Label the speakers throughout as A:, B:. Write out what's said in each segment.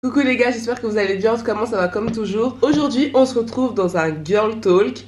A: Coucou les gars, j'espère que vous allez bien, en tout cas moi ça va comme toujours. Aujourd'hui on se retrouve dans un girl talk.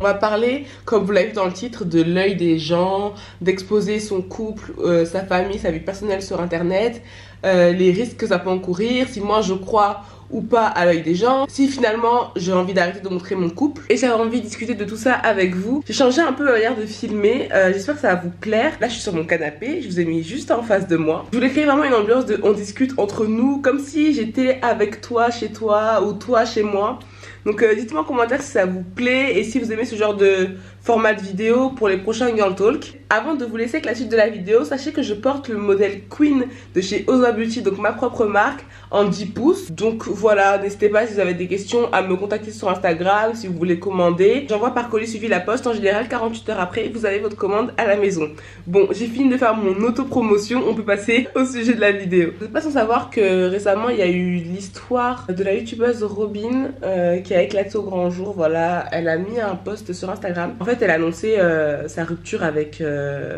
A: On va parler, comme vous l'avez vu dans le titre, de l'œil des gens, d'exposer son couple, sa famille, sa vie personnelle sur internet, les risques que ça peut encourir, si moi je crois ou pas à l'œil des gens, si finalement j'ai envie d'arrêter de montrer mon couple. Et j'avais envie de discuter de tout ça avec vous. J'ai changé un peu ma manière de filmer, j'espère que ça va vous plaire. Là je suis sur mon canapé, je vous ai mis juste en face de moi. Je voulais créer vraiment une ambiance de on discute entre nous, comme si j'étais avec toi chez toi ou toi chez moi. Donc dites-moi en commentaire si ça vous plaît et si vous aimez ce genre de format de vidéo pour les prochains Girl Talk. Avant de vous laisser avec la suite de la vidéo, sachez que je porte le modèle Queen de chez Ozma Beauty, donc ma propre marque, en 10 pouces. Donc voilà, n'hésitez pas si vous avez des questions à me contacter sur Instagram, si vous voulez commander. J'envoie par colis suivi la poste, en général 48 heures après, vous avez votre commande à la maison. Bon, j'ai fini de faire mon auto-promotion, on peut passer au sujet de la vidéo. Vous n'êtes pas sans savoir que récemment il y a eu l'histoire de la youtubeuse Robin qui a éclaté au grand jour. Voilà, elle a mis un post sur Instagram. En fait, elle a annoncé sa rupture avec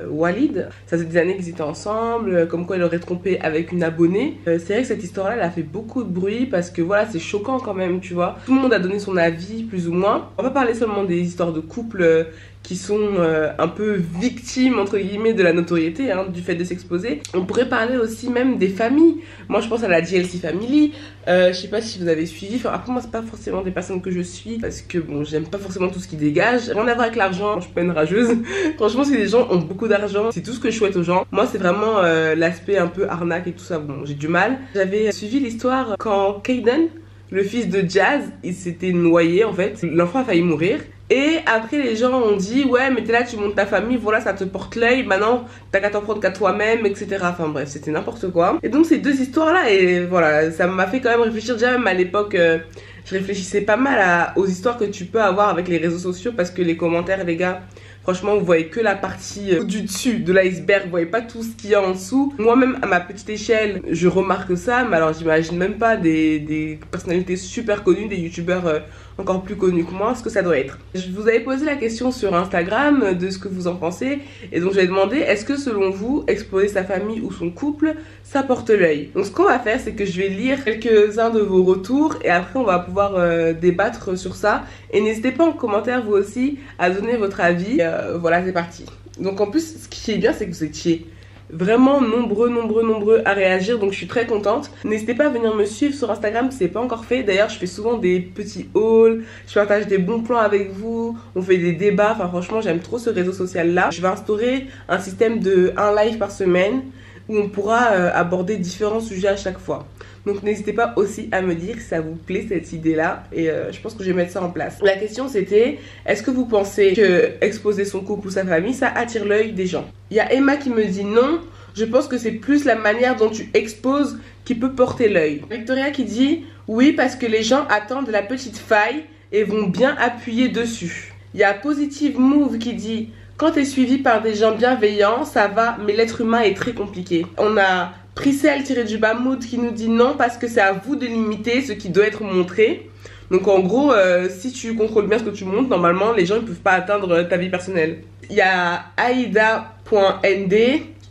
A: Walid. Ça faisait des années qu'ils étaient ensemble, comme quoi elle aurait trompé avec une abonnée. C'est vrai que cette histoire-là, elle a fait beaucoup de bruit parce que voilà, c'est choquant quand même, tu vois. Tout le monde a donné son avis, plus ou moins. On va parler seulement des histoires de couple qui sont un peu victimes entre guillemets de la notoriété, hein, du fait de s'exposer. On pourrait parler aussi même des familles. Moi je pense à la GLC Family, je sais pas si vous avez suivi, enfin, après moi c'est pas forcément des personnes que je suis parce que bon, j'aime pas forcément tout ce qui dégage, rien à voir avec l'argent, je suis pas une rageuse. Franchement si les gens ont beaucoup d'argent, c'est tout ce que je souhaite aux gens. Moi c'est vraiment l'aspect un peu arnaque et tout ça, bon j'ai du mal. J'avais suivi l'histoire quand Kaden, le fils de Jazz, il s'était noyé en fait, l'enfant a failli mourir. Et après les gens ont dit ouais mais t'es là, tu montes ta famille, voilà ça te porte l'œil, maintenant t'as qu'à t'en prendre qu'à toi-même, etc. Enfin bref, c'était n'importe quoi. Et donc ces deux histoires là, et voilà, ça m'a fait quand même réfléchir. Déjà même à l'époque je réfléchissais pas mal aux histoires que tu peux avoir avec les réseaux sociaux, parce que les commentaires les gars, franchement, vous voyez que la partie du dessus de l'iceberg, vous voyez pas tout ce qu'il y a en dessous. Moi-même, à ma petite échelle, je remarque ça, mais alors j'imagine même pas des personnalités super connues, des youtubeurs encore plus connus que moi, ce que ça doit être. Je vous avais posé la question sur Instagram de ce que vous en pensez, et donc j'avais demandé, est-ce que selon vous, exposer sa famille ou son couple, ça porte l'œil? Donc ce qu'on va faire, c'est que je vais lire quelques-uns de vos retours, et après on va pouvoir débattre sur ça. Et n'hésitez pas en commentaire, vous aussi, à donner votre avis. Voilà, c'est parti. Donc en plus, ce qui est bien, c'est que vous étiez vraiment nombreux à réagir, donc je suis très contente. N'hésitez pas à venir me suivre sur Instagram si c'est pas encore fait. D'ailleurs je fais souvent des petits hauls, je partage des bons plans avec vous, on fait des débats, enfin franchement j'aime trop ce réseau social là. Je vais instaurer un système de un live par semaine où on pourra aborder différents sujets à chaque fois. Donc n'hésitez pas aussi à me dire si ça vous plaît cette idée-là, et je pense que je vais mettre ça en place. La question c'était, est-ce que vous pensez que exposer son couple ou sa famille, ça attire l'œil des gens? Il y a Emma qui me dit non, je pense que c'est plus la manière dont tu exposes qui peut porter l'œil. Victoria qui dit oui, parce que les gens attendent la petite faille et vont bien appuyer dessus. Il y a Positive Move qui dit quand tu es suivi par des gens bienveillants, ça va, mais l'être humain est très compliqué. On a Priscelle-Mood qui nous dit non parce que c'est à vous de limiter ce qui doit être montré. Donc en gros, si tu contrôles bien ce que tu montres, normalement les gens ne peuvent pas atteindre ta vie personnelle. Il y a Aïda.nd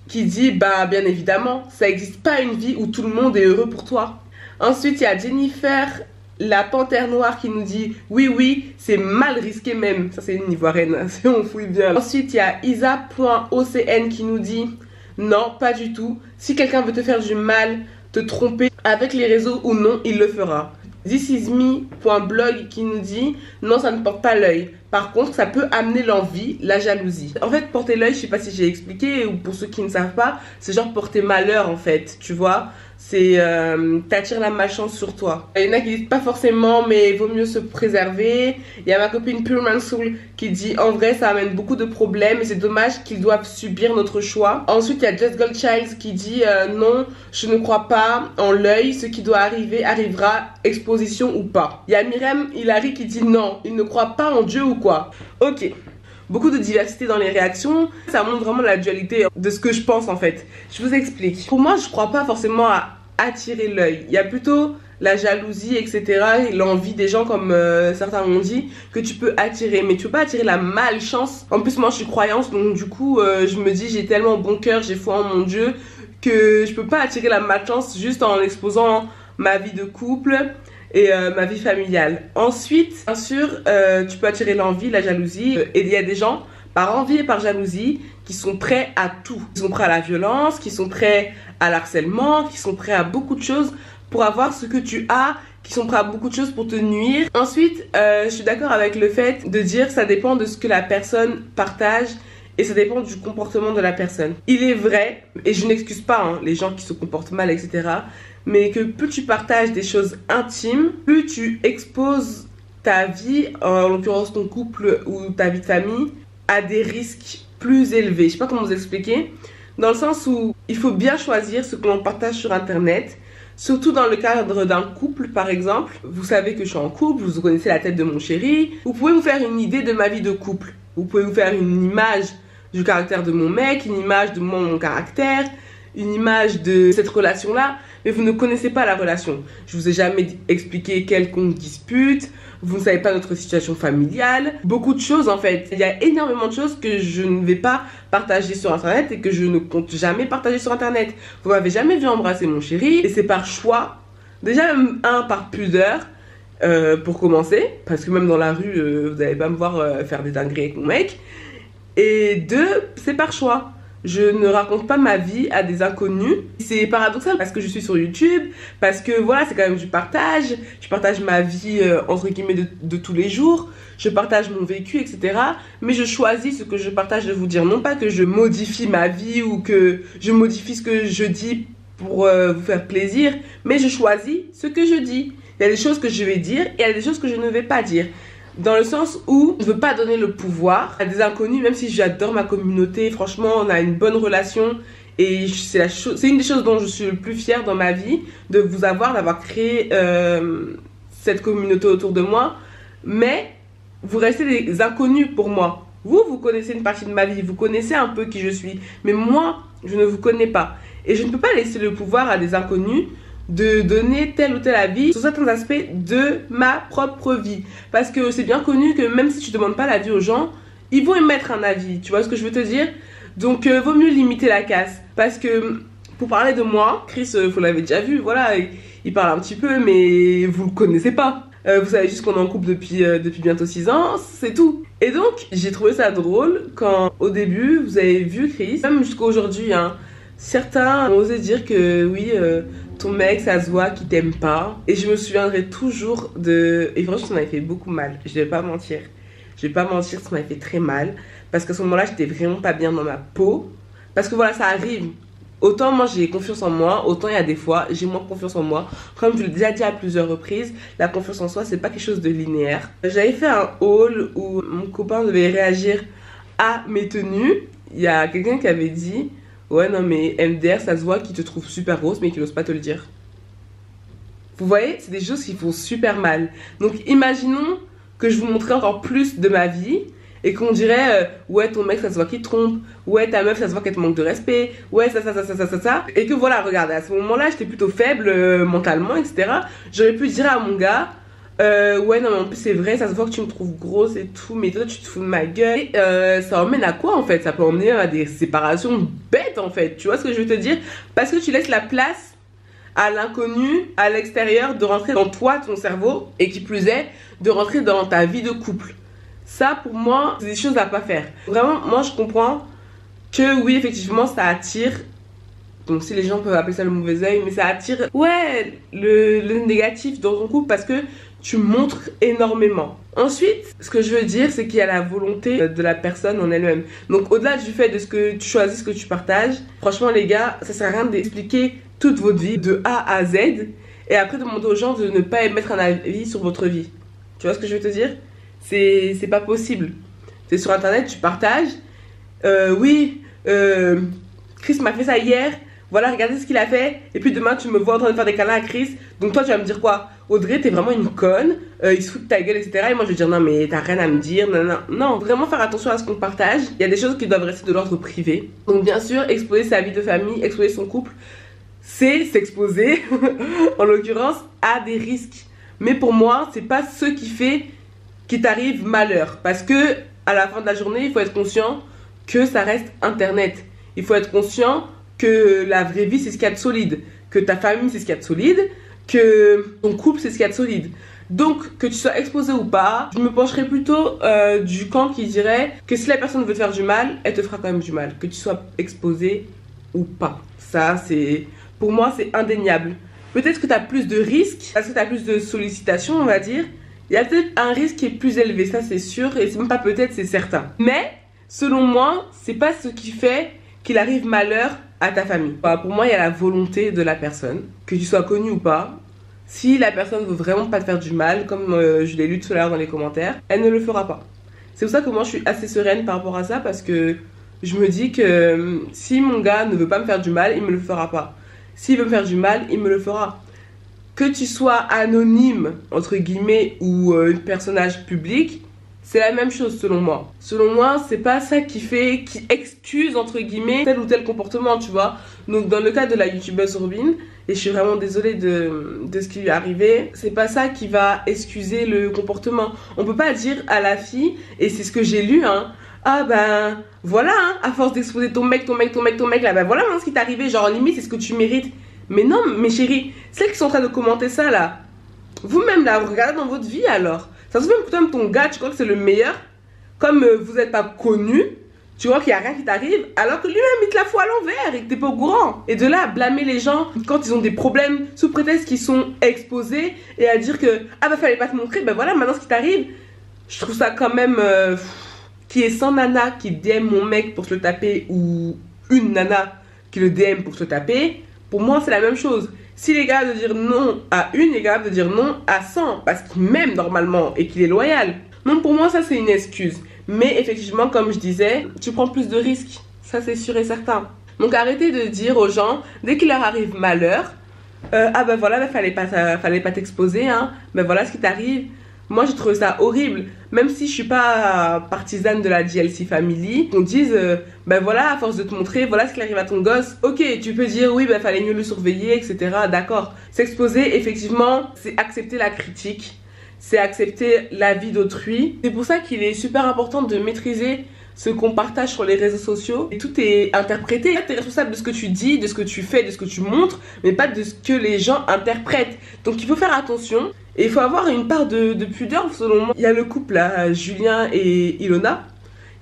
A: qui dit bah bien évidemment, ça n'existe pas une vie où tout le monde est heureux pour toi. Ensuite il y a Jennifer, la panthère noire, qui nous dit oui, c'est mal risqué même. Ça c'est une ivoirienne, on fouille bien. Ensuite il y a Isa.ocn qui nous dit non, pas du tout. Si quelqu'un veut te faire du mal, te tromper avec les réseaux ou non, il le fera. Thisisme.blog qui nous dit non, ça ne porte pas l'œil. Par contre, ça peut amener l'envie, la jalousie. En fait, porter l'œil, je sais pas si j'ai expliqué, ou pour ceux qui ne savent pas, c'est genre porter malheur en fait, tu vois. C'est t'attires la malchance sur toi. Il y en a qui disent pas forcément, mais il vaut mieux se préserver. Il y a ma copine Pure Soul qui dit en vrai ça amène beaucoup de problèmes et c'est dommage qu'ils doivent subir notre choix. Ensuite il y a Just Goldchild qui dit non, je ne crois pas en l'œil, ce qui doit arriver arrivera, exposition ou pas. Il y a Myriam Hilary qui dit non, il ne croit pas en Dieu ou quoi. Ok. Beaucoup de diversité dans les réactions, ça montre vraiment la dualité de ce que je pense en fait. Je vous explique. Pour moi, je crois pas forcément à attirer l'œil. Il y a plutôt la jalousie, etc. et l'envie des gens, comme certains m'ont dit, que tu peux attirer. Mais tu peux pas attirer la malchance. En plus, moi, je suis croyante, donc du coup, je me dis, j'ai tellement bon cœur, j'ai foi en mon Dieu, que je peux pas attirer la malchance juste en exposant ma vie de couple et ma vie familiale. Ensuite, bien sûr, tu peux attirer l'envie, la jalousie. Et il y a des gens, par envie et par jalousie, qui sont prêts à tout. Qui sont prêts à la violence, qui sont prêts à l'harcèlement, qui sont prêts à beaucoup de choses pour avoir ce que tu as, qui sont prêts à beaucoup de choses pour te nuire. Ensuite, je suis d'accord avec le fait de dire que ça dépend de ce que la personne partage et ça dépend du comportement de la personne. Il est vrai, et je n'excuse pas hein, les gens qui se comportent mal, etc., mais que plus tu partages des choses intimes, plus tu exposes ta vie, en l'occurrence ton couple ou ta vie de famille, à des risques plus élevés. Je sais pas comment vous expliquer, dans le sens où il faut bien choisir ce que l'on partage sur internet, surtout dans le cadre d'un couple par exemple. Vous savez que je suis en couple, vous connaissez la tête de mon chéri, vous pouvez vous faire une idée de ma vie de couple, vous pouvez vous faire une image du caractère de mon mec, une image de mon caractère, une image de cette relation-là, mais vous ne connaissez pas la relation. Je vous ai jamais expliqué quelconque dispute, vous ne savez pas notre situation familiale, beaucoup de choses en fait. Il y a énormément de choses que je ne vais pas partager sur internet et que je ne compte jamais partager sur internet. Vous m'avez jamais vu embrasser mon chéri et c'est par choix. Déjà, par pudeur, pour commencer, parce que même dans la rue, vous n'allez pas me voir faire des dingueries avec mon mec. Et 2, c'est par choix. Je ne raconte pas ma vie à des inconnus. C'est paradoxal parce que je suis sur YouTube, parce que voilà, c'est quand même du partage. Je partage ma vie entre guillemets de tous les jours. Je partage mon vécu, etc. Mais je choisis ce que je partage de vous dire. Non pas que je modifie ma vie ou que je modifie ce que je dis pour vous faire plaisir, mais je choisis ce que je dis. Il y a des choses que je vais dire et il y a des choses que je ne vais pas dire. Dans le sens où je veux pas donner le pouvoir à des inconnus, même si j'adore ma communauté, franchement on a une bonne relation et c'est une des choses dont je suis le plus fière dans ma vie, de vous avoir, d'avoir créé cette communauté autour de moi, mais vous restez des inconnus pour moi. Vous connaissez une partie de ma vie, vous connaissez un peu qui je suis, mais moi je ne vous connais pas et je ne peux pas laisser le pouvoir à des inconnus de donner tel ou tel avis sur certains aspects de ma propre vie. Parce que c'est bien connu que même si tu demandes pas l'avis aux gens, ils vont émettre un avis. Tu vois ce que je veux te dire? Donc, vaut mieux limiter la casse. Parce que, pour parler de moi, Chris, vous l'avez déjà vu, voilà, il parle un petit peu, mais vous le connaissez pas. Vous savez juste qu'on est en couple depuis bientôt 6 ans, c'est tout. Et donc, j'ai trouvé ça drôle quand, au début, vous avez vu Chris, même jusqu'à aujourd'hui, hein, certains ont osé dire que oui, ton mec, ça se voit qu'il t'aime pas. Et je me souviendrai toujours de... Et franchement, ça m'avait fait beaucoup mal. Je vais pas mentir. Je vais pas mentir, ça m'avait fait très mal. Parce qu'à ce moment-là, j'étais vraiment pas bien dans ma peau. Parce que voilà, ça arrive. Autant moi, j'ai confiance en moi. Autant il y a des fois, j'ai moins confiance en moi. Comme je l'ai déjà dit à plusieurs reprises, la confiance en soi, c'est pas quelque chose de linéaire. J'avais fait un haul où mon copain devait réagir à mes tenues. Il y a quelqu'un qui avait dit... Ouais, non, mais MDR, ça se voit qu'il te trouve super grosse, mais qu'il n'ose pas te le dire. Vous voyez, c'est des choses qui font super mal. Donc, imaginons que je vous montrais encore plus de ma vie et qu'on dirait ouais, ton mec, ça se voit qu'il te trompe. Ouais, ta meuf, ça se voit qu'elle te manque de respect. Ouais, ça. Et que voilà, regardez, à ce moment-là, j'étais plutôt faible mentalement, etc. J'aurais pu dire à mon gars... ouais non mais en plus c'est vrai, ça se voit que tu me trouves grosse et tout, mais toi tu te fous de ma gueule. Et ça emmène à quoi en fait? Ça peut emmener à des séparations bêtes en fait, tu vois ce que je veux te dire? Parce que tu laisses la place à l'inconnu, à l'extérieur, de rentrer dans toi, ton cerveau, et qui plus est, de rentrer dans ta vie de couple. Ça pour moi, c'est des choses à pas faire. Vraiment, moi je comprends que oui effectivement ça attire. Donc si les gens peuvent appeler ça le mauvais oeil, mais ça attire ouais le négatif dans ton couple parce que tu montres énormément. Ensuite, ce que je veux dire, c'est qu'il y a la volonté de la personne en elle-même. Donc au-delà du fait de ce que tu choisis, ce que tu partages, franchement les gars, ça sert à rien d'expliquer toute votre vie de A à Z et après demander aux gens de ne pas émettre un avis sur votre vie. Tu vois ce que je veux te dire? C'est pas possible. C'est sur internet, tu partages. Oui, Chris m'a fait ça hier. Voilà, regardez ce qu'il a fait. Et puis demain, tu me vois en train de faire des câlins à Chris. Donc toi, tu vas me dire quoi? Audrey, t'es vraiment une conne. Il se fout de ta gueule, etc. Et moi, je vais dire non, mais t'as rien à me dire. Non, non, non. Vraiment faire attention à ce qu'on partage. Il y a des choses qui doivent rester de l'ordre privé. Donc bien sûr, exposer sa vie de famille, exposer son couple, c'est s'exposer, en l'occurrence, à des risques. Mais pour moi, c'est pas ce qui fait qu'il t'arrive malheur. Parce que à la fin de la journée, il faut être conscient que ça reste Internet. Il faut être conscient que la vraie vie c'est ce qu'il y a de solide, que ta famille c'est ce qu'il y a de solide, que ton couple c'est ce qu'il y a de solide. Donc, que tu sois exposé ou pas, je me pencherais plutôt du camp qui dirait que si la personne veut te faire du mal, elle te fera quand même du mal. Que tu sois exposé ou pas. Ça, c'est... Pour moi, c'est indéniable. Peut-être que tu as plus de risques, parce que tu as plus de sollicitations, on va dire. Il y a peut-être un risque qui est plus élevé, ça c'est sûr. Et c'est même pas peut-être, c'est certain. Mais, selon moi, c'est pas ce qui fait qu'il arrive malheur à ta famille. Voilà, pour moi, il y a la volonté de la personne. Que tu sois connu ou pas. Si la personne veut vraiment pas te faire du mal, comme je l'ai lu tout à l'heure dans les commentaires, elle ne le fera pas. C'est pour ça que moi je suis assez sereine par rapport à ça, parce que je me dis que si mon gars ne veut pas me faire du mal, il me le fera pas. S'il veut me faire du mal, il me le fera. Que tu sois anonyme, entre guillemets, ou personnage public, c'est la même chose selon moi. Selon moi, c'est pas ça qui excuse, entre guillemets, tel ou tel comportement, tu vois. Donc dans le cas de la youtubeuse Robin, et je suis vraiment désolée de ce qui lui est arrivé, c'est pas ça qui va excuser le comportement. On peut pas dire à la fille, et c'est ce que j'ai lu, hein, ah ben voilà, hein, à force d'exposer ton mec, là, ben voilà ce qui t'est arrivé, genre limite c'est ce que tu mérites. Mais non, mes chéris, celles qui sont en train de commenter ça là, vous-même là, vous regardez dans votre vie alors. Ça se fait même ton gars, tu crois que c'est le meilleur, comme vous n'êtes pas connu, tu vois qu'il n'y a rien qui t'arrive, alors que lui-même il te la fout à l'envers et que t'es pas au courant. Et de là à blâmer les gens quand ils ont des problèmes sous prétexte qu'ils sont exposés et à dire que ah bah fallait pas te montrer, ben voilà maintenant ce qui t'arrive. Je trouve ça quand même qui est sans nana qui DM mon mec pour se le taper ou une nana qui le DM pour se le taper, pour moi c'est la même chose. S'il est capable de dire non à une, il est capable de dire non à 100 parce qu'il m'aime normalement et qu'il est loyal. Donc pour moi ça c'est une excuse. Mais effectivement comme je disais, tu prends plus de risques. Ça c'est sûr et certain. Donc arrêtez de dire aux gens, dès qu'il leur arrive malheur, ah ben voilà, fallait pas t'exposer, hein. Ben voilà ce qui t'arrive. Moi j'ai trouvé ça horrible. Même si je suis pas partisane de la DLC Family, qu'on dise ben voilà, à force de te montrer, voilà ce qui arrive à ton gosse. Ok, tu peux dire oui, ben fallait mieux le surveiller, etc. D'accord. S'exposer, effectivement, c'est accepter la critique, c'est accepter l'avis d'autrui. C'est pour ça qu'il est super important de maîtriser ce qu'on partage sur les réseaux sociaux. Et tout est interprété. Tu es responsable de ce que tu dis, de ce que tu fais, de ce que tu montres, mais pas de ce que les gens interprètent. Donc il faut faire attention. Et il faut avoir une part de pudeur selon moi. Il y a le couple là, Julien et Ilona.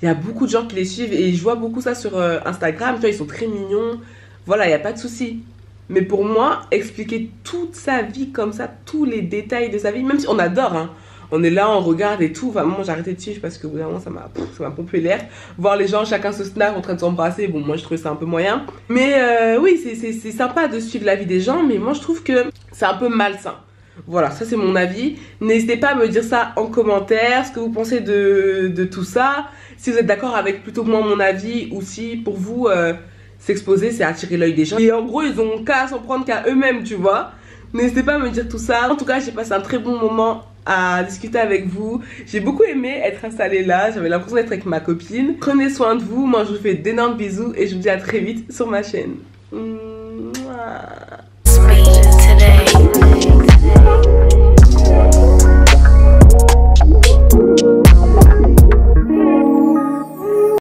A: Il y a beaucoup de gens qui les suivent et je vois beaucoup ça sur Instagram. Tu vois, ils sont très mignons. Voilà, il n'y a pas de souci. Mais pour moi, expliquer toute sa vie comme ça, tous les détails de sa vie, même si on adore, hein. On est là, on regarde et tout. Enfin, moi j'ai arrêté de suivre parce que vraiment ça m'a pompé l'air. Voir les gens, chacun se snap en train de s'embrasser. Bon, moi je trouve ça un peu moyen. Mais oui, c'est sympa de suivre la vie des gens. Mais moi je trouve que c'est un peu malsain. Voilà, ça c'est mon avis. N'hésitez pas à me dire ça en commentaire, ce que vous pensez de tout ça. Si vous êtes d'accord avec plutôt moi mon avis ou si pour vous s'exposer c'est attirer l'œil des gens. Et en gros ils ont qu'à s'en prendre qu'à eux-mêmes, tu vois. N'hésitez pas à me dire tout ça. En tout cas j'ai passé un très bon moment à discuter avec vous. J'ai beaucoup aimé être installée là, j'avais l'impression d'être avec ma copine. Prenez soin de vous, moi je vous fais d'énormes bisous et je vous dis à très vite sur ma chaîne.